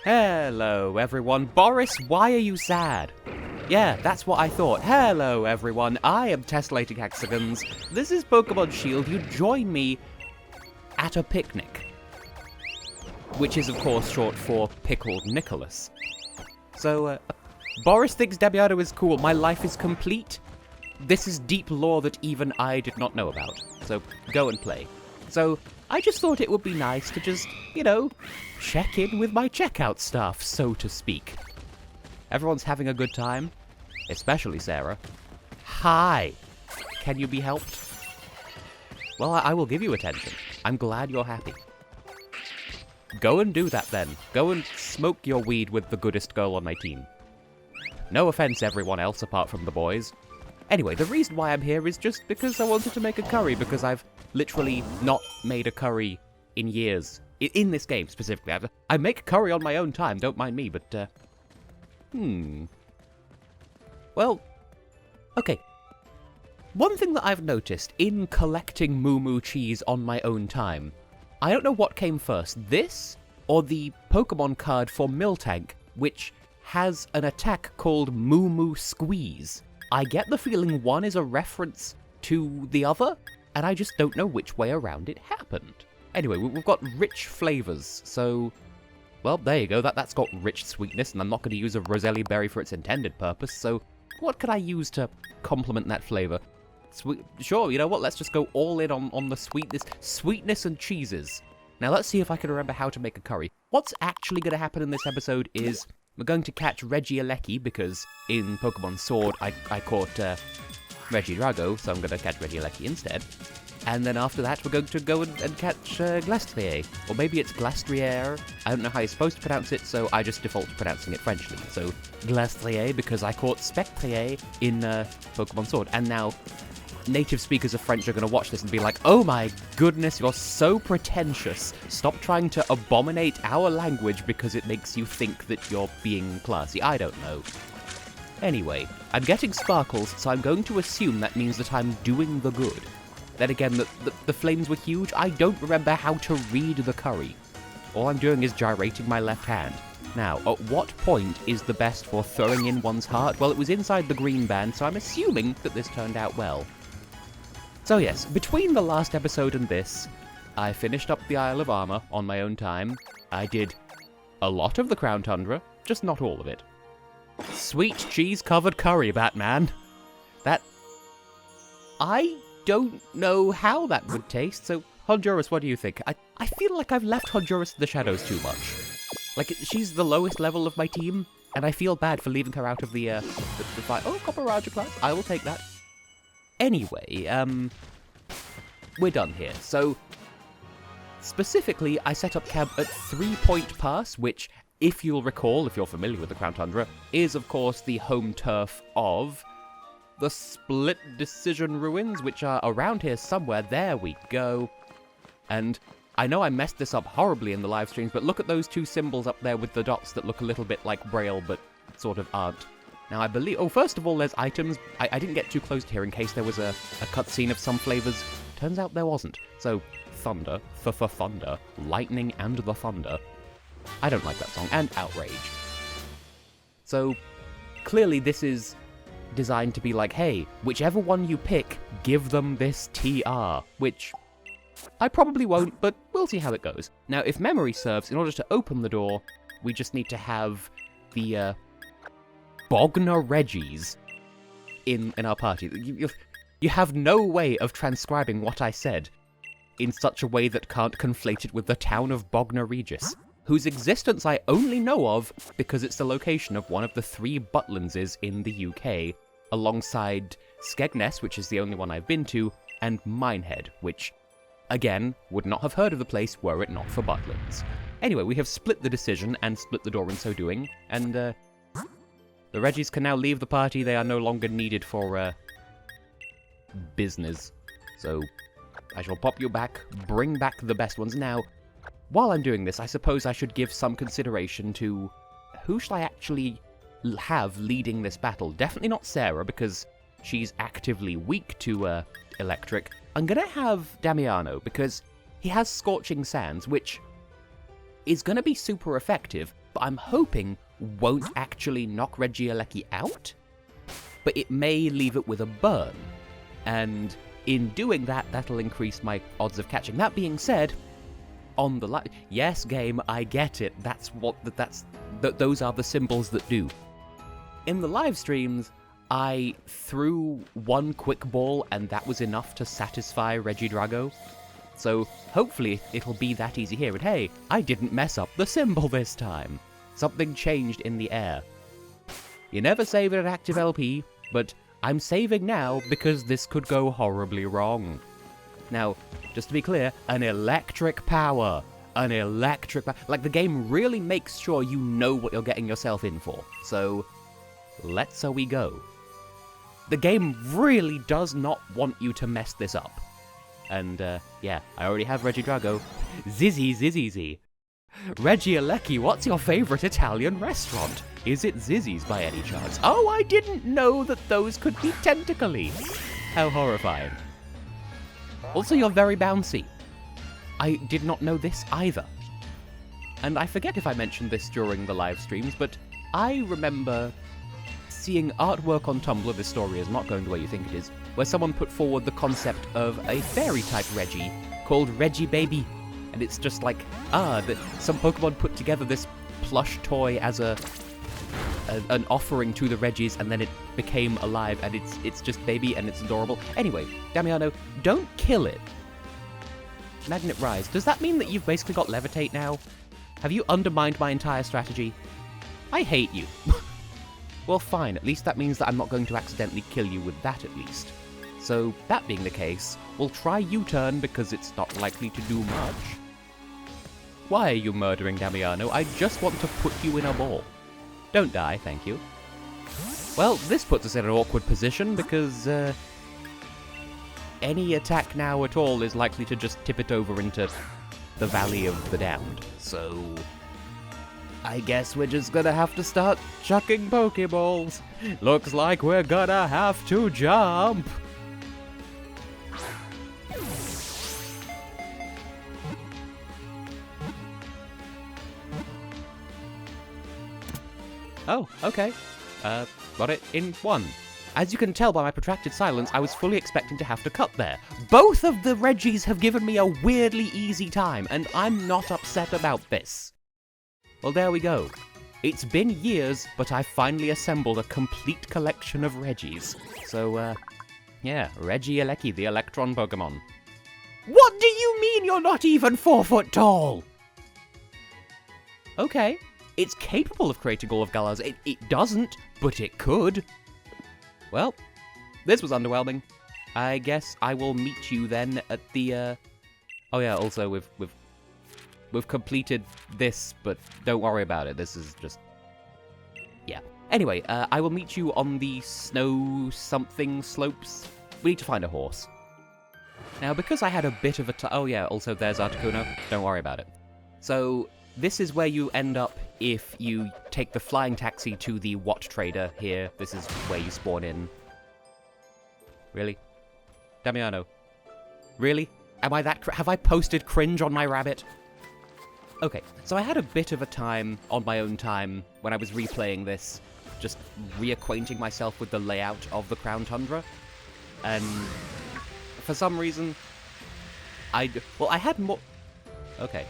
Hello, everyone. Boris, why are you sad? Yeah, that's what I thought. Hello, everyone. I am Tessellating Hexagons. This is Pokemon Shield. You join me at a picnic. Which is, of course, short for Pickled Nicholas. So, Boris thinks Damiano is cool. My life is complete. This is deep lore that even I did not know about. So, go and play. So, I just thought it would be nice to just, check in with my checkout staff, so to speak. Everyone's having a good time, especially Sarah. Hi! Can you be helped? Well, I will give you attention. I'm glad you're happy. Go and do that then. Go and smoke your weed with the goodest girl on my team. No offense, everyone else apart from the boys. Anyway, the reason why I'm here is just because I wanted to make a curry, because I've literally not made a curry in years. In this game, specifically. I make curry on my own time, don't mind me, but, Well, okay. One thing that I've noticed in collecting Moo Moo cheese on my own time, I don't know what came first, this or the Pokemon card for Miltank, which has an attack called Moo Moo Squeeze. I get the feeling one is a reference to the other, and I just don't know which way around it happened. Anyway, we've got rich flavors, so... Well, there you go, that's got rich sweetness, and I'm not going to use a Roselli berry for its intended purpose, so what could I use to complement that flavor? Sure, you know what, let's just go all in on the sweetness and cheeses. Now let's see if I can remember how to make a curry. What's actually going to happen in this episode is we're going to catch Regieleki, because in Pokemon Sword I caught Regidrago, so I'm going to catch Regieleki instead. And then after that, we're going to go and catch Glastrier. Or maybe it's Glastrier. I don't know how you're supposed to pronounce it, so I just default to pronouncing it Frenchly. So, Glastrier, because I caught Spectrier in Pokemon Sword. And now, native speakers of French are going to watch this and be like, oh my goodness, you're so pretentious. Stop trying to abominate our language because it makes you think that you're being classy. I don't know. Anyway, I'm getting sparkles, so I'm going to assume that means that I'm doing the good. Then again, the flames were huge. I don't remember how to read the curry. All I'm doing is gyrating my left hand. Now, at what point is the best for throwing in one's heart? Well, it was inside the green band, so I'm assuming that this turned out well. So yes, between the last episode and this, I finished up the Isle of Armor on my own time. I did a lot of the Crown Tundra, just not all of it. Sweet cheese-covered curry, Batman. I don't know how that would taste, so Honduras, what do you think? I feel like I've left Honduras in the shadows too much. Like, she's the lowest level of my team, and I feel bad for leaving her out of the fight. Oh, Copper Raja class, I will take that. Anyway, we're done here. So, specifically, I set up camp at 3 Point Pass, which, if you'll recall, if you're familiar with the Crown Tundra, is, of course, the home turf of the Split Decision Ruins, which are around here somewhere. There we go. And I know I messed this up horribly in the live streams, but look at those two symbols up there with the dots that look a little bit like Braille, but sort of aren't. Now, I believe... Oh, first of all, there's items. I didn't get too close to here in case there was a cutscene of some flavors. Turns out there wasn't. So, Thunder, Thunder, Lightning and the Thunder. I don't like that song. And Outrage. So, clearly this is designed to be like, hey, whichever one you pick, give them this TR, which I probably won't, but we'll see how it goes. Now, if memory serves, in order to open the door, we just need to have the Bogner Reggies in our party. You have no way of transcribing what I said in such a way that can't conflate it with the town of Bogner Regis, whose existence I only know of because it's the location of one of the 3 Butlindses in the UK, alongside Skegness, which is the only one I've been to, and Minehead, which, again, would not have heard of the place were it not for Butlins. Anyway, we have split the decision and split the door in so doing, and the Reggies can now leave the party. They are no longer needed for business. So I shall pop you back, bring back the best ones. Now, while I'm doing this, I suppose I should give some consideration to who shall I actually have leading this battle. Definitely not Sarah, because she's actively weak to electric. I'm gonna have Damiano, because he has Scorching Sands, which is gonna be super effective, but I'm hoping won't actually knock Regieleki out, but it may leave it with a burn, and in doing that, that'll increase my odds of catching. That being said, on the yes, game, I get it. Those are the symbols that do. In the live streams, I threw one quick ball, and that was enough to satisfy Regidrago. So hopefully it'll be that easy here. And hey, I didn't mess up the symbol this time. Something changed in the air. You never save it at active LP, but I'm saving now because this could go horribly wrong. Now, just to be clear, an electric power. Like, the game really makes sure you know what you're getting yourself in for. So, let's we go. The game really does not want you to mess this up. And, yeah, I already have Regidrago. Zizzy. Regieleki, what's your favorite Italian restaurant? Is it Zizzy's by any chance? Oh, I didn't know that those could be tentacly. How horrifying. Also, you're very bouncy. I did not know this either. And I forget if I mentioned this during the live streams, but I remember seeing artwork on Tumblr, this story is not going the way you think it is, where someone put forward the concept of a fairy-type Regi called Regibaby. And it's just like, some Pokemon put together this plush toy as an offering to the Regis, and then it became alive, and it's just baby, and it's adorable. Anyway, Damiano, don't kill it. Magnet Rise. Does that mean that you've basically got Levitate now? Have you undermined my entire strategy? I hate you. Well, fine. At least that means that I'm not going to accidentally kill you with that, at least. So, that being the case, we'll try U-turn because it's not likely to do much. Why are you murdering Damiano? I just want to put you in a ball. Don't die, thank you. Well, this puts us in an awkward position because, any attack now at all is likely to just tip it over into the Valley of the Damned. So, I guess we're just gonna have to start chucking Pokeballs. Looks like we're gonna have to jump. Oh, okay. Got it in one. As you can tell by my protracted silence, I was fully expecting to have to cut there. Both of the Regis have given me a weirdly easy time, and I'm not upset about this. Well, there we go. It's been years, but I've finally assembled a complete collection of Regis. So, yeah, Regieleki, the Electron Pokemon. What do you mean you're not even 4 foot tall? Okay. It's capable of creating all of Galar's. It doesn't, but it could. Well, this was underwhelming. I guess I will meet you then at the, Oh yeah, also we've completed this, but don't worry about it. This is just... yeah. Anyway, I will meet you on the snow-something slopes. We need to find a horse. Now, because I had a bit of a oh yeah, also there's Articuno. Don't worry about it. So... this is where you end up if you take the flying taxi to the Watt Trader here. This is where you spawn in. Really? Damiano? Really? Am I that have I posted cringe on my rabbit? Okay, so I had a bit of a time on my own time when I was replaying this, just reacquainting myself with the layout of the Crown Tundra. And for some reason, I had more... okay.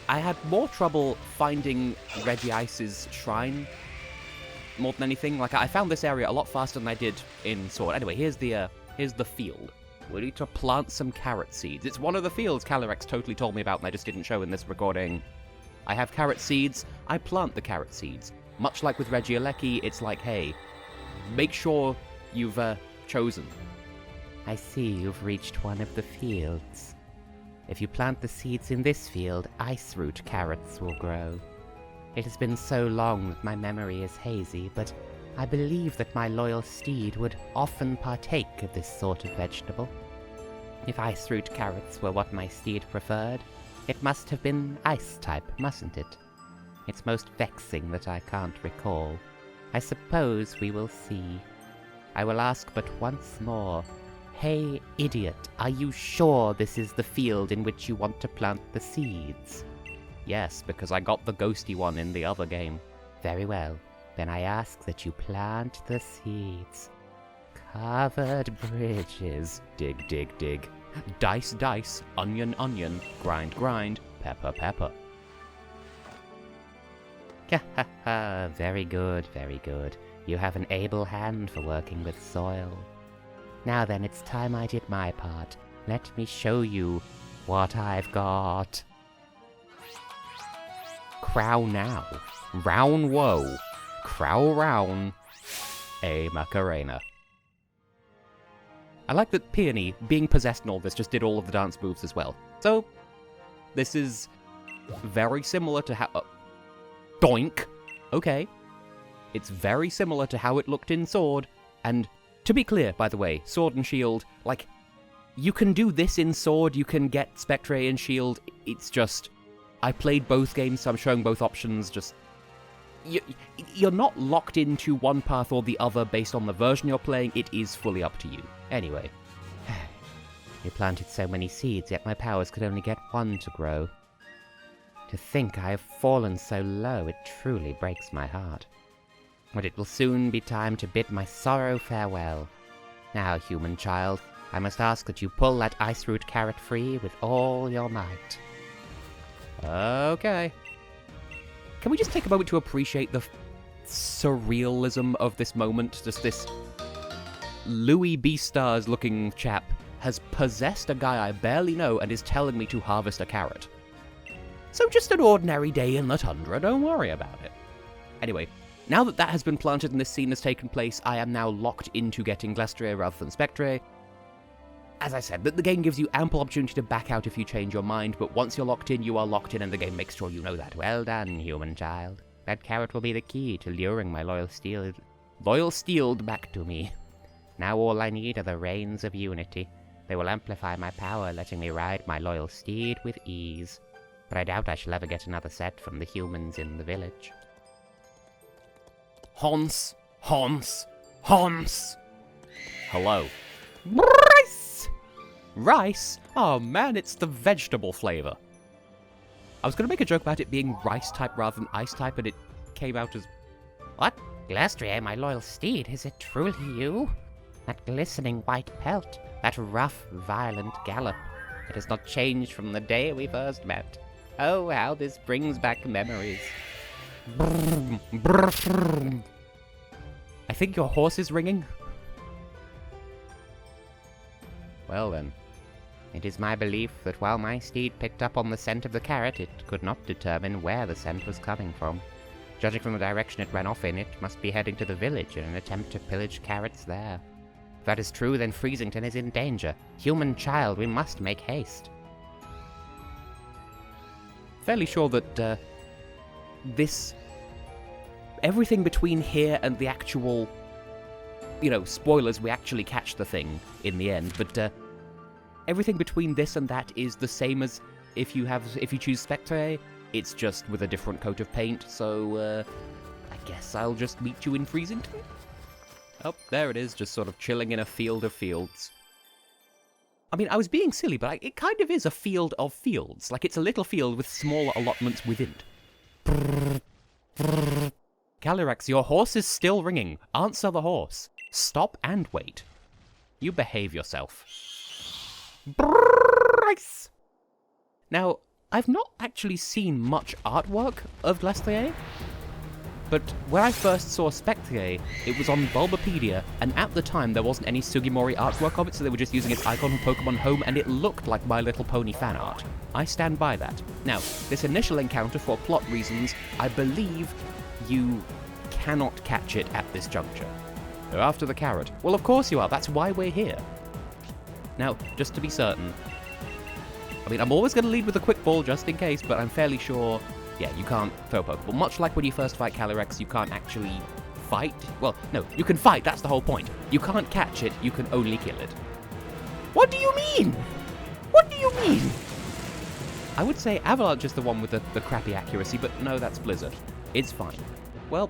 I had more trouble finding Regice's shrine, more than anything. Like, I found this area a lot faster than I did in Sword. Anyway, here's the field. We need to plant some carrot seeds. It's one of the fields Calyrex totally told me about and I just didn't show in this recording. I have carrot seeds, I plant the carrot seeds. Much like with Regieleki, it's like, hey, make sure you've, chosen. I see you've reached one of the fields. If you plant the seeds in this field, Iceroot Carrots will grow. It has been so long that my memory is hazy, but I believe that my loyal steed would often partake of this sort of vegetable. If Iceroot Carrots were what my steed preferred, it must have been ice-type, mustn't it? It's most vexing that I can't recall. I suppose we will see. I will ask but once more. Hey, idiot, are you sure this is the field in which you want to plant the seeds? Yes, because I got the ghosty one in the other game. Very well. Then I ask that you plant the seeds. Covered bridges. Dig, dig, dig. Dice, dice. Onion, onion. Grind, grind. Pepper, pepper. Ha ha ha. Very good, very good. You have an able hand for working with soil. Now then, it's time I did my part. Let me show you what I've got. Crow now. Round woe. Crow round. A Macarena. I like that Peony, being possessed and all this, just did all of the dance moves as well. So, this is very similar to how... doink! Okay. It's very similar to how it looked in Sword, and to be clear, by the way, Sword and Shield, like, you can do this in Sword, you can get Spectre in Shield, it's just... I played both games, so I'm showing both options, just... You're not locked into one path or the other based on the version you're playing, it is fully up to you. Anyway. You planted so many seeds, yet my powers could only get one to grow. To think I have fallen so low, it truly breaks my heart. But it will soon be time to bid my sorrow farewell. Now, human child, I must ask that you pull that Iceroot Carrot free with all your might. Okay. Can we just take a moment to appreciate the surrealism of this moment? Just this Louis B-Stars looking chap has possessed a guy I barely know and is telling me to harvest a carrot. So just an ordinary day in the tundra, don't worry about it. Anyway, now that that has been planted and this scene has taken place, I am now locked into getting Glastrier rather than Spectre. As I said, the game gives you ample opportunity to back out if you change your mind, but once you're locked in, you are locked in, and the game makes sure you know that. Well done, human child. That carrot will be the key to luring my loyal steed back to me. Now all I need are the reins of unity. They will amplify my power, letting me ride my loyal steed with ease. But I doubt I shall ever get another set from the humans in the village. Hans! Hans! Hans! Hello. Rice! Rice? Oh man, it's the vegetable flavor. I was going to make a joke about it being rice type rather than ice type, but it came out as... What? Glastrier, my loyal steed, is it truly you? That glistening white pelt, that rough, violent gallop. It has not changed from the day we first met. Oh, how this brings back memories. I think your horse is ringing. Well then. It is my belief that while my steed picked up on the scent of the carrot, it could not determine where the scent was coming from. Judging from the direction it ran off in, it must be heading to the village in an attempt to pillage carrots there. If that is true, then Freezington is in danger. Human child, we must make haste. Fairly sure that, everything between here and the actual, spoilers, we actually catch the thing in the end, but, everything between this and that is the same as if you choose Spectre. It's just with a different coat of paint, so, I guess I'll just meet you in Freezington? Oh, there it is, just sort of chilling in a field of fields. I mean, I was being silly, but it kind of is a field of fields. Like, it's a little field with smaller allotments within it. Calyrex, your horse is still ringing. Answer the horse. Stop and wait. You behave yourself. Bryce! Now, I've not actually seen much artwork of Glastrier, but when I first saw Spectre, it was on Bulbapedia, and at the time there wasn't any Sugimori artwork of it, so they were just using its icon from Pokemon Home, and it looked like My Little Pony fan art. I stand by that. Now, this initial encounter, for plot reasons, I believe you cannot catch it at this juncture. You're after the carrot. Well, of course you are, that's why we're here. Now, just to be certain, I mean, I'm always going to lead with a quick ball just in case, but I'm fairly sure, yeah, you can't throw a Pokeball. Much like when you first fight Calyrex, you can't actually fight. Well, no, you can fight, that's the whole point. You can't catch it, you can only kill it. What do you mean? What do you mean? I would say Avalanche is the one with the crappy accuracy, but no, that's Blizzard. It's fine. Well,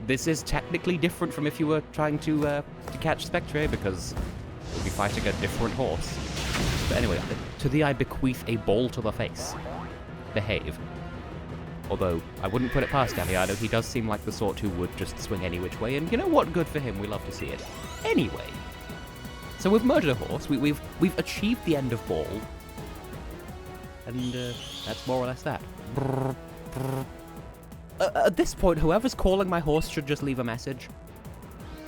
this is technically different from if you were trying to catch Spectre, because you'll be fighting a different horse. But anyway, to thee I bequeath a ball to the face. Behave. Although, I wouldn't put it past Galliardo, he does seem like the sort who would just swing any which way, and you know what? Good for him, we love to see it. Anyway, so we've murdered a horse, we've achieved the end of ball, and that's more or less that. At this point, whoever's calling my horse should just leave a message.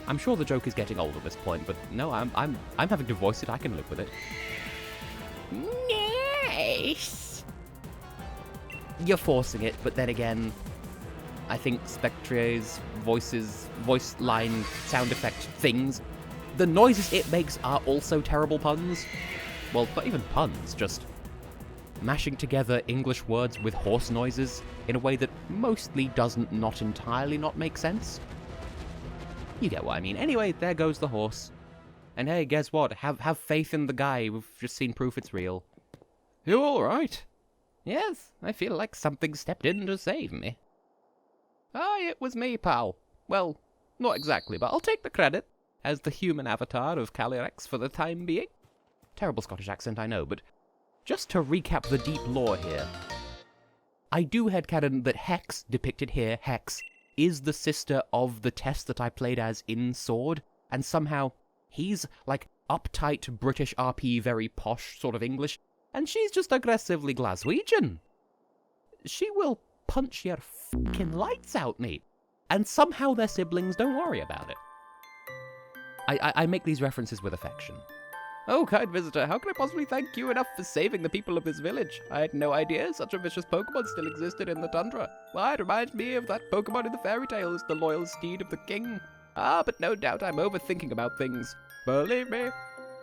I'm sure the joke is getting old at this point, but no, I'm having to voice it. I can live with it. Nice. You're forcing it, but then again, I think Spectrier's voice line, sound effect things, the noises it makes are also terrible puns. Well, not even puns, just mashing together English words with horse noises in a way that mostly doesn't not entirely not make sense. You get what I mean. Anyway, there goes the horse. And hey, guess what? Have faith in the guy. We've just seen proof it's real. You alright? Yes, I feel like something stepped in to save me. Aye, it was me, pal. Well, not exactly, but I'll take the credit as the human avatar of Calyrex for the time being. Terrible Scottish accent, I know, but just to recap the deep lore here. I do headcanon that Hex, depicted here, Hex, is the sister of the Tess that I played as in Sword, and somehow he's, like, uptight British RP, very posh sort of English, and she's just aggressively Glaswegian. She will punch your fucking lights out, mate. And somehow they're siblings, don't worry about it. I make these references with affection. Oh, kind visitor, how can I possibly thank you enough for saving the people of this village? I had no idea such a vicious Pokemon still existed in the tundra. Why, it reminds me of that Pokemon in the fairy tales, the loyal steed of the king. Ah, but no doubt I'm overthinking about things. Believe me,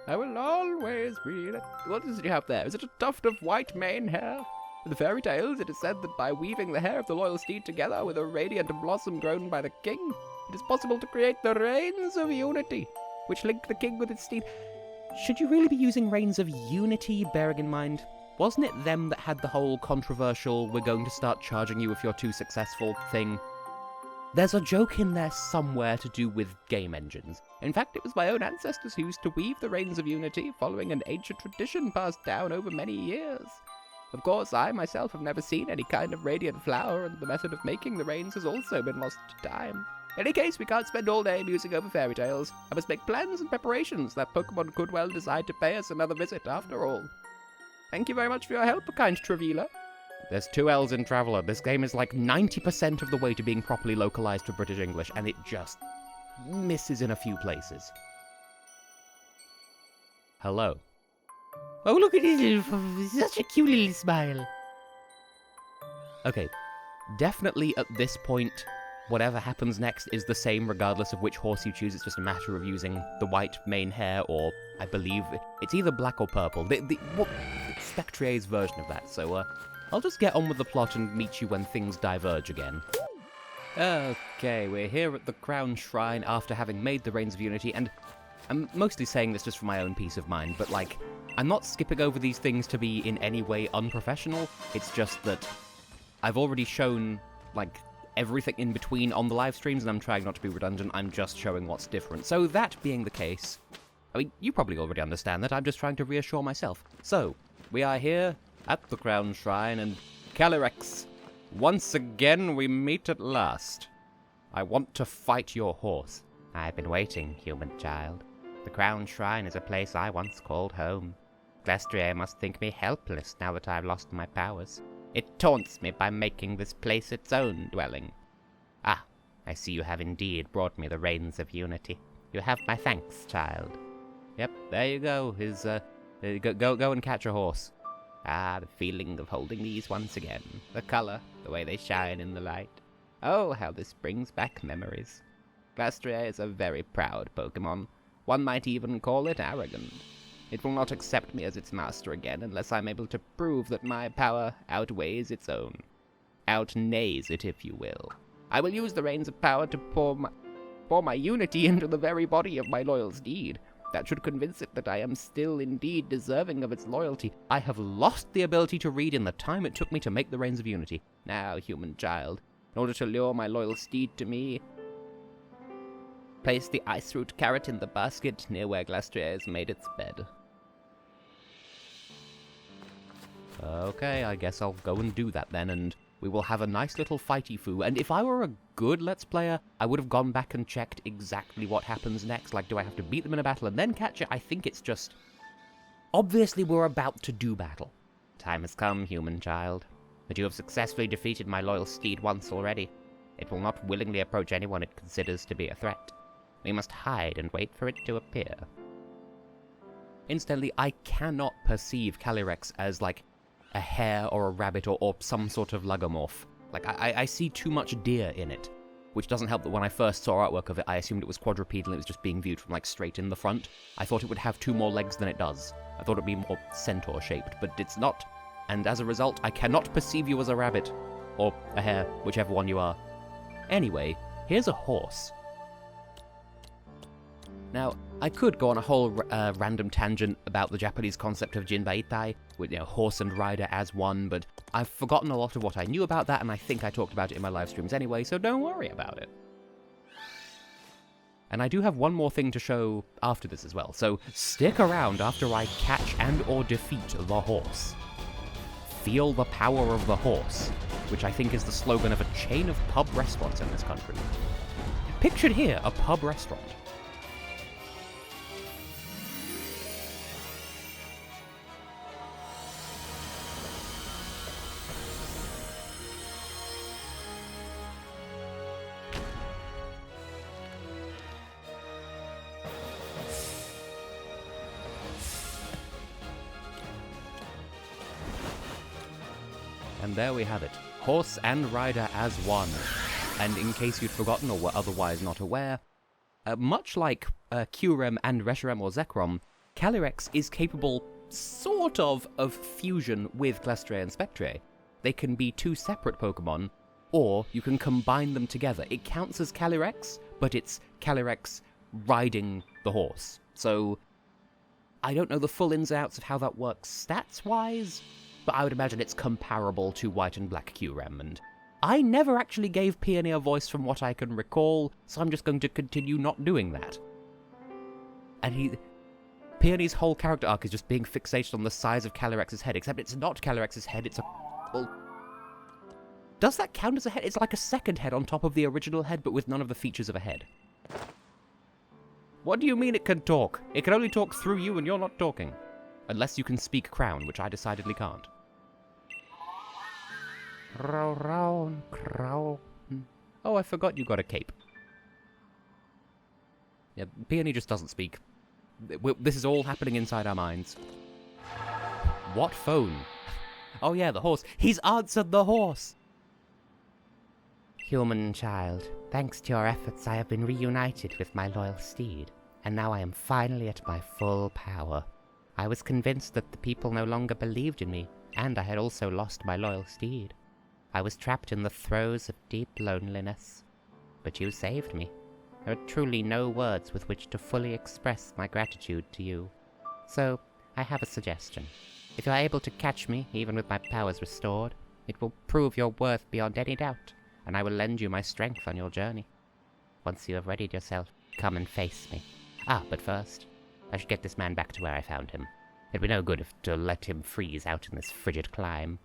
I will always be that... What is it you have there? Is it a tuft of white mane hair? In the fairy tales, it is said that by weaving the hair of the loyal steed together with a radiant blossom grown by the king, it is possible to create the Reins of Unity, which link the king with its steed. Should you really be using Reins of Unity, bearing in mind? Wasn't it them that had the whole controversial, we're going to start charging you if you're too successful thing? There's a joke in there somewhere to do with game engines. In fact, it was my own ancestors who used to weave the Reins of Unity, following an ancient tradition passed down over many years. Of course, I myself have never seen any kind of radiant flower, and the method of making the reins has also been lost to time. In any case, we can't spend all day musing over fairy tales. I must make plans and preparations. That Pokemon could well decide to pay us another visit after all. Thank you very much for your help, kind Traveler. There's 2 L's in Traveler. This game is like 90% of the way to being properly localized to British English, and it just misses in a few places. Hello. Oh, look at it! Such a cute little smile. Okay, definitely at this point, whatever happens next is the same regardless of which horse you choose. It's just a matter of using the white mane hair, or I believe it's either black or purple. It's Spectrier's version of that, so I'll just get on with the plot and meet you when things diverge again. Okay, we're here at the Crown Shrine after having made the Reins of Unity, and I'm mostly saying this just for my own peace of mind, but like, I'm not skipping over these things to be in any way unprofessional. It's just that I've already shown, like, everything in between on the live streams, and I'm trying not to be redundant. I'm just showing what's different. So that being the case, I mean, you probably already understand that. I'm just trying to reassure myself. So, we are here at the Crown Shrine, and Calyrex, once again we meet at last. I want to fight your horse. I've been waiting, human child. The Crown Shrine is a place I once called home. Glastrier must think me helpless now that I've lost my powers. It taunts me by making this place its own dwelling. Ah, I see you have indeed brought me the Reins of Unity. You have my thanks, child. Yep, there you go. Go and catch a horse. Ah, the feeling of holding these once again. The color, the way they shine in the light. Oh, how this brings back memories. Glastrier is a very proud Pokémon. One might even call it arrogant. It will not accept me as its master again unless I'm able to prove that my power outweighs its own. Outneighs it, if you will. I will use the reins of power to pour my unity into the very body of my loyal steed. That should convince it that I am still indeed deserving of its loyalty. I have lost the ability to read in the time it took me to make the Reins of Unity. Now, human child, in order to lure my loyal steed to me, place the Iceroot Carrot in the basket near where Glastrier has made its bed. Okay, I guess I'll go and do that then, and we will have a nice little fighty-foo, and if I were a good Let's Player, I would have gone back and checked exactly what happens next. Like, do I have to beat them in a battle and then catch it? I think it's just... Obviously, we're about to do battle. Time has come, human child. But you have successfully defeated my loyal steed once already. It will not willingly approach anyone it considers to be a threat. We must hide and wait for it to appear. Incidentally, I cannot perceive Calyrex as, like, a hare or a rabbit or some sort of lagomorph. Like, I see too much deer in it, which doesn't help that when I first saw artwork of it, I assumed it was quadrupedal and it was just being viewed from, like, straight in the front. I thought it would have 2 more legs than it does. I thought it would be more centaur-shaped, but it's not. And as a result, I cannot perceive you as a rabbit, or a hare, whichever one you are. Anyway, here's a horse. Now, I could go on a whole random tangent about the Japanese concept of jinbaitai, with, horse and rider as one, but I've forgotten a lot of what I knew about that, and I think I talked about it in my live streams anyway, so don't worry about it. And I do have one more thing to show after this as well, so stick around after I catch and or defeat the horse. Feel the power of the horse, which I think is the slogan of a chain of pub restaurants in this country. Pictured here, a pub restaurant. And there we have it. Horse and rider as one. And in case you'd forgotten or were otherwise not aware, much like Kyurem and Reshiram or Zekrom, Calyrex is capable, sort of fusion with Glastrier and Spectrier. They can be 2 separate Pokemon, or you can combine them together. It counts as Calyrex, but it's Calyrex riding the horse. So, I don't know the full ins and outs of how that works stats-wise, but I would imagine it's comparable to White and Black Kyurem, and I never actually gave Peony a voice from what I can recall, so I'm just going to continue not doing that. And Peony's whole character arc is just being fixated on the size of Calyrex's head, except it's not Calyrex's head, it's a... well... Does that count as a head? It's like a second head on top of the original head, but with none of the features of a head. What do you mean it can talk? It can only talk through you and you're not talking. Unless you can speak Crown, which I decidedly can't. Crown. Oh, I forgot you got a cape. Yeah, Peony just doesn't speak. This is all happening inside our minds. What phone? Oh yeah, the horse. He's answered the horse! Human child, thanks to your efforts I have been reunited with my loyal steed, and now I am finally at my full power. I was convinced that the people no longer believed in me, and I had also lost my loyal steed. I was trapped in the throes of deep loneliness. But you saved me. There are truly no words with which to fully express my gratitude to you. So, I have a suggestion. If you are able to catch me, even with my powers restored, it will prove your worth beyond any doubt, and I will lend you my strength on your journey. Once you have readied yourself, come and face me. But first, I should get this man back to where I found him. It'd be no good to let him freeze out in this frigid clime.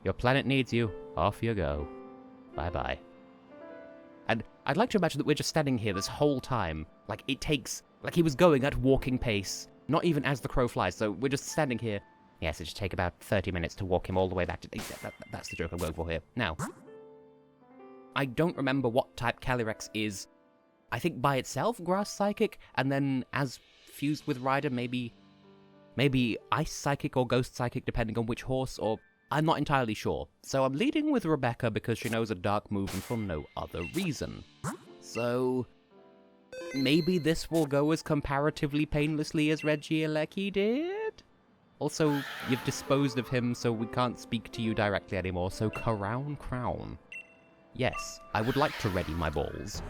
Your planet needs you. Off you go. Bye-bye. And I'd like to imagine that we're just standing here this whole time. Like, it takes... like, he was going at walking pace. Not even as the crow flies, so we're just standing here. Yes, it should take about 30 minutes to walk him all the way back to... that's the joke I'm going for here. Now, I don't remember what type Calyrex is. I think by itself, Grass Psychic, and then as fused with Rider, maybe Ice Psychic or Ghost Psychic, depending on which horse, or... I'm not entirely sure. So I'm leading with Rebecca because she knows a dark move and for no other reason. So... maybe this will go as comparatively painlessly as Regieleki did? Also, you've disposed of him, so we can't speak to you directly anymore, so Crown. Yes, I would like to ready my balls.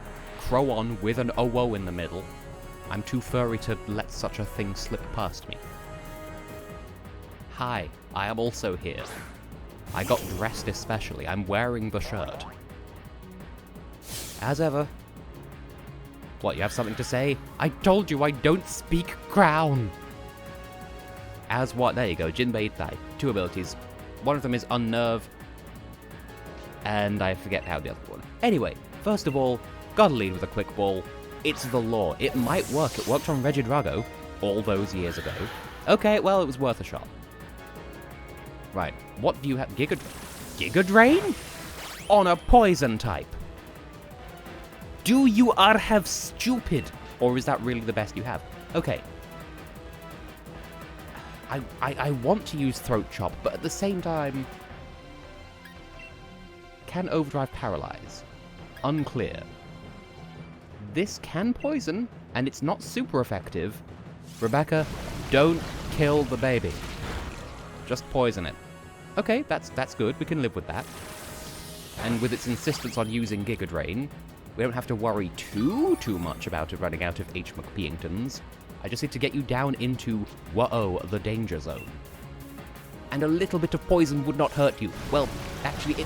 Crow on with an OO in the middle. I'm too furry to let such a thing slip past me. Hi, I am also here. I got dressed especially. I'm wearing the shirt. As ever. What, you have something to say? I told you I don't speak Crown! As what? There you go, Jinbei Tai. 2 abilities. One of them is Unnerve. and I forget how the other one. Anyway, first of all, gotta lead with a quick ball. It's the law. It might work. It worked on Regidrago all those years ago. Okay, well, it was worth a shot. Right, what do you have? Giga Drain? On a poison type. Do you are have stupid? Or is that really the best you have? Okay. I want to use Throat Chop, but at the same time... Can Overdrive Paralyze? Unclear. This can poison, and it's not super effective. Rebecca, don't kill the baby. Just poison it. Okay, that's good. We can live with that. And with its insistence on using Giga Drain, we don't have to worry too much about it running out of H. McPeingtons. I just need to get you down into, whoa, the danger zone. And a little bit of poison would not hurt you. Well, actually,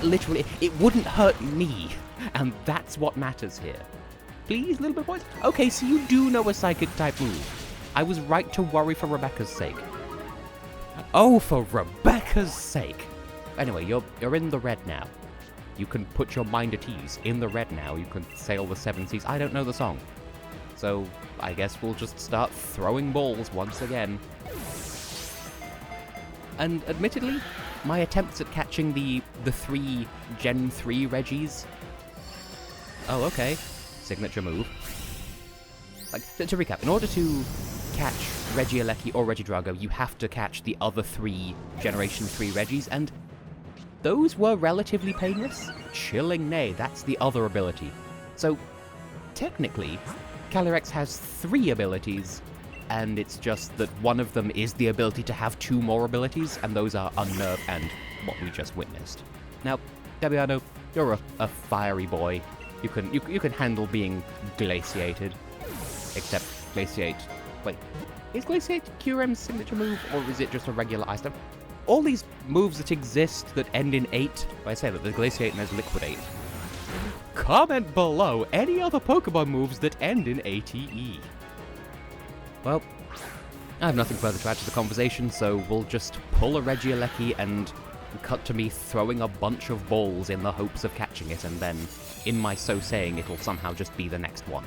it wouldn't hurt me. And that's what matters here. Please, a little bit of poison? Okay, so you do know a Psychic-type move. I was right to worry for Rebecca's sake. Oh, for Rebecca's sake. Anyway, you're in the red now. You can put your mind at ease. In the red now, you can sail the seven seas. I don't know the song. So, I guess we'll just start throwing balls once again. And admittedly, my attempts at catching the 3 Gen 3 Regis... Oh, okay. Signature move. Like, to recap, in order to catch Regieleki or Regidrago, you have to catch the other 3 Generation 3 Regis, and those were relatively painless. Chilling Neigh, that's the other ability. So, technically, Calyrex has 3 abilities, and it's just that one of them is the ability to have 2 more abilities, and those are Unnerve and what we just witnessed. Now, Debiano, you're a fiery boy. You can handle being glaciated. Except Glaciate... Wait, is Glaciate Curem's signature move, or is it just a regular ice type? All these moves that exist that end in 8, I say that there's Glaciate and there's Liquidate. Comment below any other Pokemon moves that end in ATE. Well, I have nothing further to add to the conversation, so we'll just pull a Regieleki and cut to me throwing a bunch of balls in the hopes of catching it, and then, in my so saying, it'll somehow just be the next one.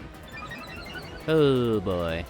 Oh boy.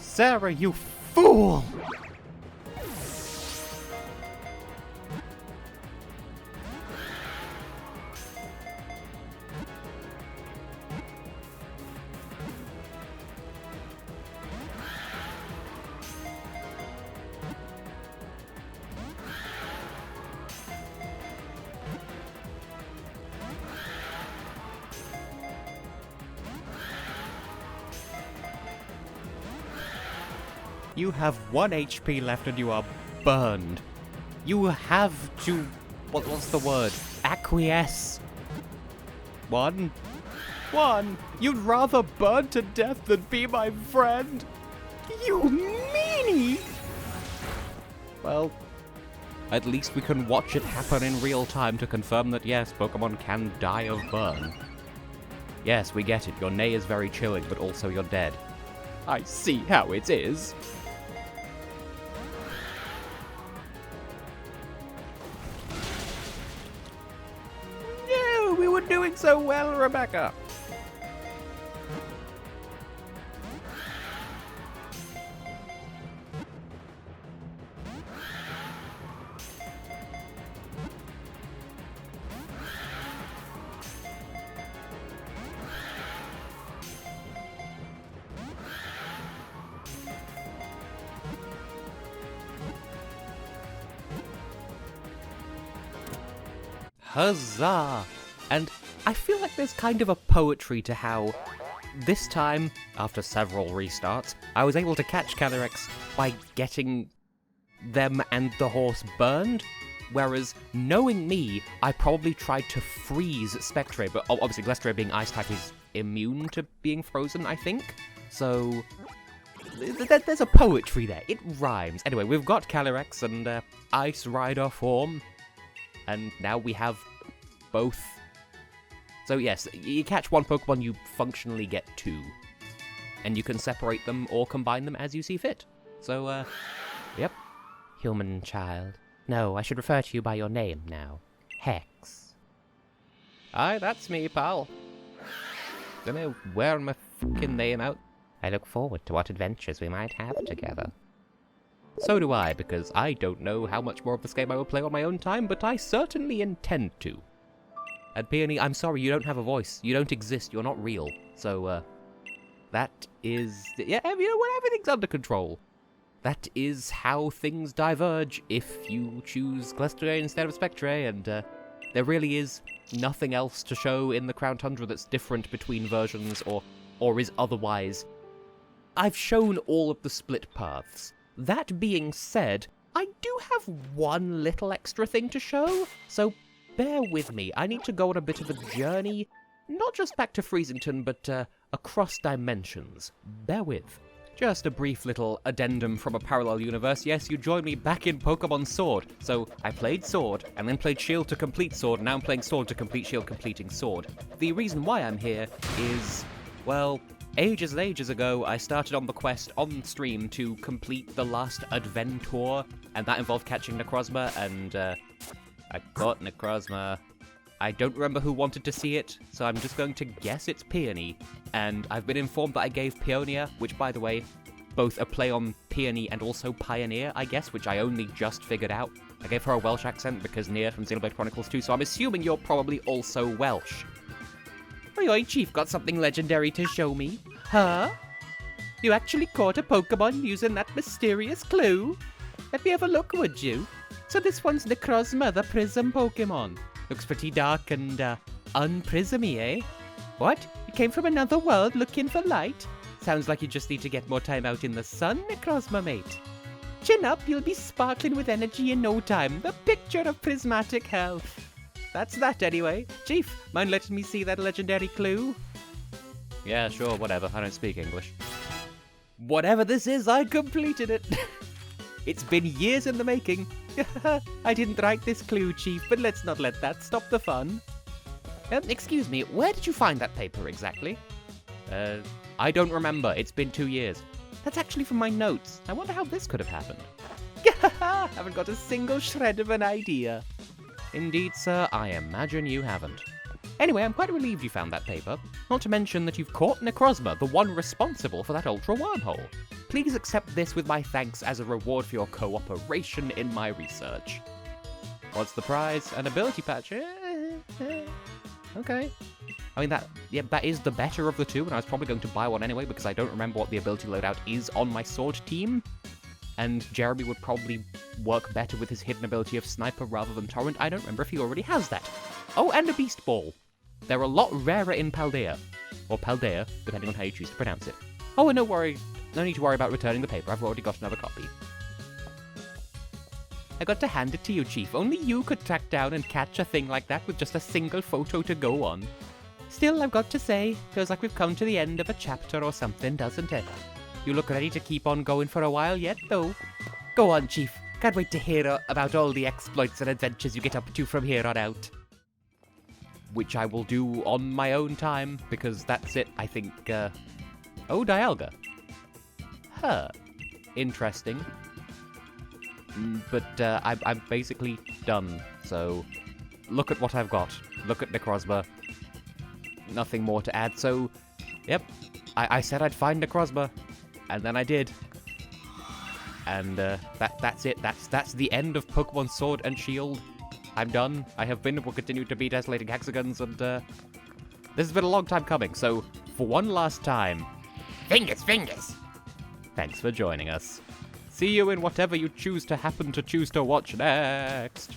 Sarah, you fool! You have 1 HP left and you are burned. You have to... What's the word? Acquiesce. One? You'd rather burn to death than be my friend? You meanie! Well, at least we can watch it happen in real time to confirm that yes, Pokemon can die of burn. Yes, we get it. Your neigh is very chilling, but also you're dead. I see how it is. No, we were doing so well, Rebecca. Huzzah! And I feel like there's kind of a poetry to how this time, after several restarts, I was able to catch Calyrex by getting them and the horse burned, whereas, knowing me, I probably tried to freeze Spectre, but obviously Glastrier being ice type is immune to being frozen, I think, so there's a poetry there. It rhymes. Anyway, we've got Calyrex and Ice Rider Form, and now we have both. So yes, you catch one Pokemon, you functionally get two, and you can separate them or combine them as you see fit. So, yep. Human child. No, I should refer to you by your name now. Hex. Aye, that's me, pal. Gonna wear my fucking name out. I look forward to what adventures we might have together. So do I, because I don't know how much more of this game I will play on my own time, but I certainly intend to. And Peony, I'm sorry, you don't have a voice. You don't exist, you're not real. So, that is... yeah, you know what, everything's under control. That is how things diverge if you choose Glastrier instead of Spectre, and there really is nothing else to show in the Crown Tundra that's different between versions or is otherwise. I've shown all of the split paths. That being said, I do have one little extra thing to show, so bear with me. I need to go on a bit of a journey, not just back to Freezington, but across dimensions. Bear with. Just a brief little addendum from a parallel universe. Yes, you joined me back in Pokémon Sword. So, I played Sword, and then played Shield to complete Sword, and now I'm playing Sword to complete Shield, completing Sword. The reason why I'm here is, well, ages and ages ago, I started on the quest on stream to complete the last Adventure, and that involved catching Necrozma, and I caught Necrozma. I don't remember who wanted to see it, so I'm just going to guess it's Peony. And I've been informed that I gave Peonia, which, by the way, both a play on Peony and also Pioneer, I guess, which I only just figured out. I gave her a Welsh accent because Nia from Xenoblade Chronicles 2, so I'm assuming you're probably also Welsh. Oi, Chief, got something legendary to show me? Huh? You actually caught a Pokemon using that mysterious clue? Let me have a look, would you? So this one's Necrozma, the Prism Pokemon. Looks pretty dark and, unprismy, eh? What? You came from another world looking for light? Sounds like you just need to get more time out in the sun, Necrozma, mate. Chin up, you'll be sparkling with energy in no time. The picture of prismatic health. That's that, anyway. Chief, mind letting me see that legendary clue? Yeah, sure, whatever. I don't speak English. Whatever this is, I completed it. It's been years in the making. I didn't write this clue, Chief, but let's not let that stop the fun. Excuse me, where did you find that paper exactly? I don't remember. It's been 2 years. That's actually from my notes. I wonder how this could have happened. Haven't got a single shred of an idea. Indeed, sir, I imagine you haven't. Anyway, I'm quite relieved you found that paper. Not to mention that you've caught Necrozma, the one responsible for that ultra wormhole. Please accept this with my thanks as a reward for your cooperation in my research. What's the prize? An ability patch? Okay. I mean, that is the better of the two, and I was probably going to buy one anyway because I don't remember what the ability loadout is on my Sword team. And Jeremy would probably work better with his hidden ability of Sniper rather than Torrent. I don't remember if he already has that. Oh, and a Beast Ball. They're a lot rarer in Paldea. Or Paldea, depending on how you choose to pronounce it. Oh, and no need to worry about returning the paper. I've already got another copy. I got to hand it to you, Chief. Only you could track down and catch a thing like that with just a single photo to go on. Still, I've got to say, feels like we've come to the end of a chapter or something, doesn't it? You look ready to keep on going for a while yet, though. Go on, Chief. Can't wait to hear about all the exploits and adventures you get up to from here on out. Which I will do on my own time, because that's it, I think, Oh, Dialga. Huh. Interesting. But, I'm basically done, so... Look at what I've got. Look at Necrozma. Nothing more to add, so... Yep. I said I'd find Necrozma. And then I did. And, that's it. That's the end of Pokemon Sword and Shield. I'm done. I have been and will continue to be Tessellating Hexagons, and, this has been a long time coming, so, for one last time... Fingers! Thanks for joining us. See you in whatever you choose to watch next.